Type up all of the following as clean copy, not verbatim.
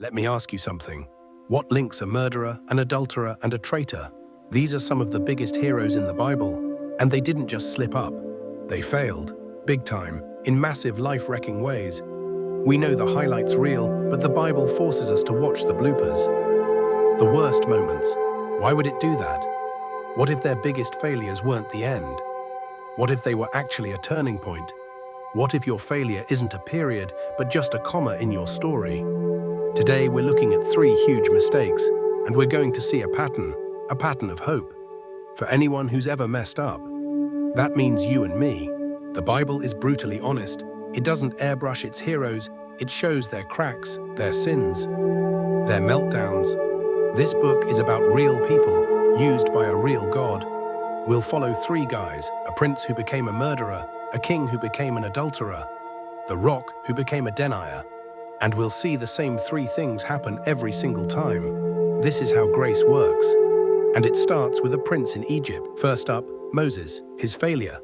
Let me ask you something. What links a murderer, an adulterer, and a traitor? These are some of the biggest heroes in the Bible, and they didn't just slip up. They failed, big time, in massive life-wrecking ways. We know the highlights reel, but the Bible forces us to watch the bloopers. The worst moments. Why would it do that? What if their biggest failures weren't the end? What if they were actually a turning point? What if your failure isn't a period, but just a comma in your story? Today we're looking at 3 huge mistakes, and we're going to see a pattern of hope. For anyone who's ever messed up. That means you and me. The Bible is brutally honest. It doesn't airbrush its heroes, it shows their cracks, their sins, their meltdowns. This book is about real people, used by a real God. We'll follow 3 guys, a prince who became a murderer, a king who became an adulterer, the rock who became a denier. And we'll see the same 3 things happen every single time. This is how grace works. And it starts with a prince in Egypt. First up, Moses, his failure.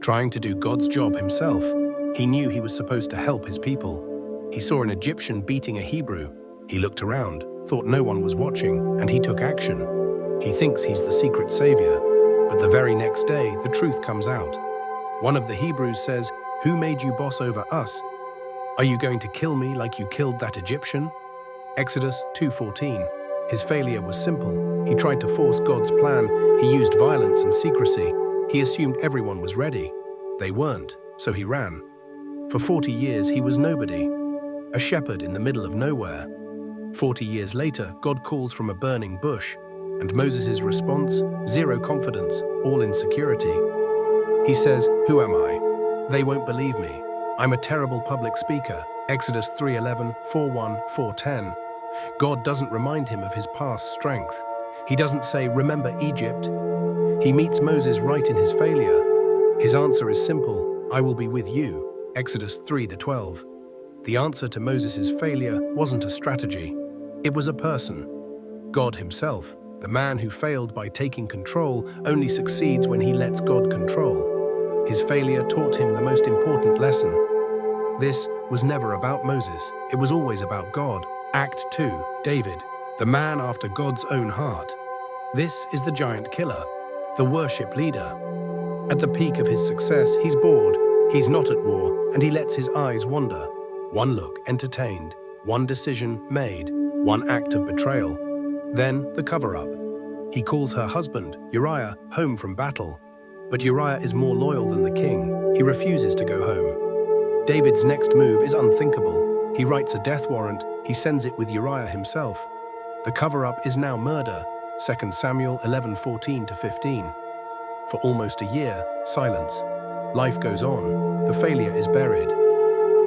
Trying to do God's job himself. He knew he was supposed to help his people. He saw an Egyptian beating a Hebrew. He looked around, thought no one was watching, and he took action. He thinks he's the secret savior. But the very next day, the truth comes out. One of the Hebrews says, "Who made you boss over us? Are you going to kill me like you killed that Egyptian?" Exodus 2:14. His failure was simple. He tried to force God's plan. He used violence and secrecy. He assumed everyone was ready. They weren't, so he ran. For 40 years, he was nobody. A shepherd in the middle of nowhere. 40 years later, God calls from a burning bush. And Moses' response? 0 confidence, all insecurity. He says, "Who am I? They won't believe me. I'm a terrible public speaker." Exodus 3:11, 4:1, 4:10. God doesn't remind him of his past strength. He doesn't say, "Remember Egypt." He meets Moses right in his failure. His answer is simple, "I will be with you." Exodus 3:12. The answer to Moses' failure wasn't a strategy. It was a person. God himself. The man who failed by taking control only succeeds when he lets God control. His failure taught him the most important lesson. This was never about Moses. It was always about God. Act 2, David, the man after God's own heart. This is the giant killer, the worship leader. At the peak of his success, he's bored, he's not at war, and he lets his eyes wander. One look entertained, one decision made, one act of betrayal. Then the cover-up. He calls her husband, Uriah, home from battle. But Uriah is more loyal than the king. He refuses to go home. David's next move is unthinkable. He writes a death warrant. He sends it with Uriah himself. The cover-up is now murder. 2 Samuel 11:14-15. For almost a year, silence. Life goes on. The failure is buried.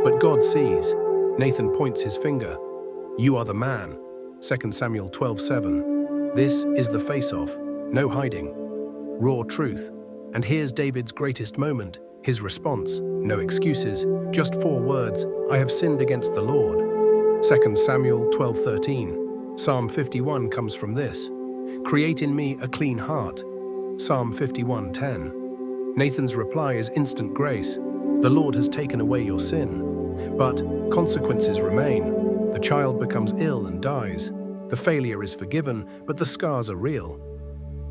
But God sees. Nathan points his finger. "You are the man." 2 Samuel 12:7. This is the face-off. No hiding. Raw truth. And here's David's greatest moment. His response. No excuses. Just 4 words. "I have sinned against the Lord." 2 Samuel 12:13. Psalm 51 comes from this. "Create in me a clean heart." Psalm 51:10. Nathan's reply is instant grace. The Lord has taken away your sin. But consequences remain. The child becomes ill and dies. The failure is forgiven, but the scars are real.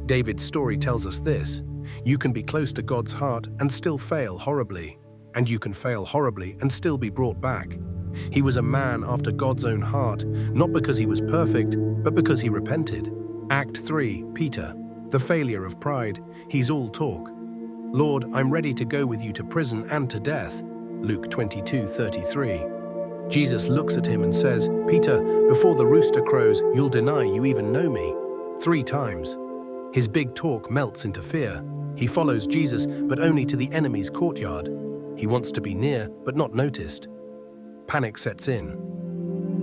David's story tells us this. You can be close to God's heart and still fail horribly. And you can fail horribly and still be brought back. He was a man after God's own heart, not because he was perfect, but because he repented. Act 3, Peter, the failure of pride. He's all talk. "Lord, I'm ready to go with you to prison and to death." Luke 22:33. Jesus looks at him and says, "Peter, before the rooster crows, you'll deny you even know me." 3 times. His big talk melts into fear. He follows Jesus, but only to the enemy's courtyard. He wants to be near, but not noticed. Panic sets in.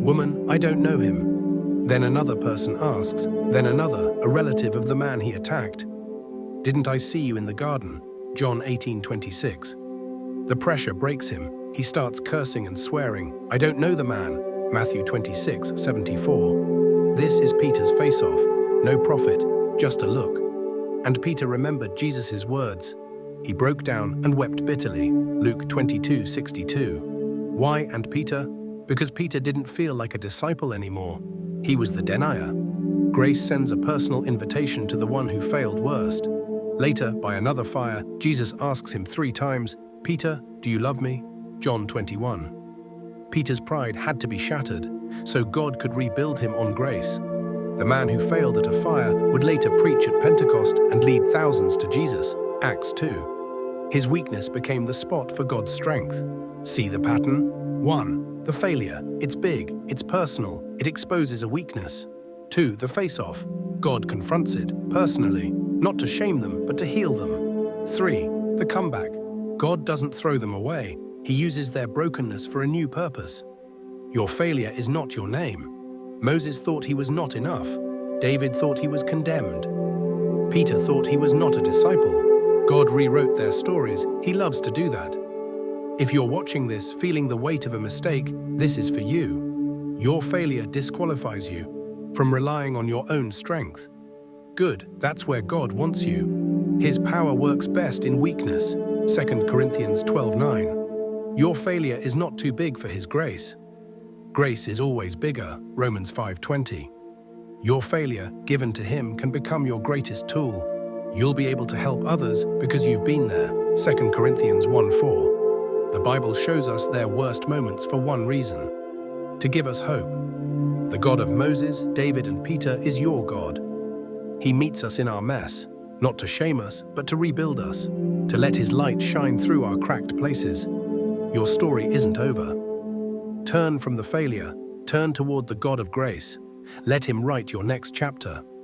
"Woman, I don't know him." Then another person asks, then another, a relative of the man he attacked. "Didn't I see you in the garden?" John 18:26. The pressure breaks him. He starts cursing and swearing. "I don't know the man." Matthew 26:74. This is Peter's face-off. No prophet, just a look. And Peter remembered Jesus' words. He broke down and wept bitterly. Luke 22:62. Why and Peter? Because Peter didn't feel like a disciple anymore. He was the denier. Grace sends a personal invitation to the one who failed worst. Later, by another fire, Jesus asks him 3 times, "Peter, do you love me?" John 21. Peter's pride had to be shattered, so God could rebuild him on grace. The man who failed at a fire would later preach at Pentecost and lead thousands to Jesus. Acts 2. His weakness became the spot for God's strength. See the pattern? 1. The failure. It's big, it's personal, it exposes a weakness. 2. The face-off. God confronts it, personally, not to shame them, but to heal them. 3. The comeback. God doesn't throw them away, He uses their brokenness for a new purpose. Your failure is not your name. Moses thought he was not enough. David thought he was condemned. Peter thought he was not a disciple. God rewrote their stories. He loves to do that. If you're watching this, feeling the weight of a mistake, this is for you. Your failure disqualifies you from relying on your own strength. Good, that's where God wants you. His power works best in weakness. 2 Corinthians 12:9. Your failure is not too big for His grace. Grace is always bigger. Romans 5:20. Your failure, given to Him, can become your greatest tool. You'll be able to help others because you've been there. 2 Corinthians 1:4. The Bible shows us their worst moments for one reason: to give us hope. The God of Moses, David, and Peter is your God. He meets us in our mess, not to shame us, but to rebuild us, to let His light shine through our cracked places. Your story isn't over. Turn from the failure, turn toward the God of grace. Let Him write your next chapter.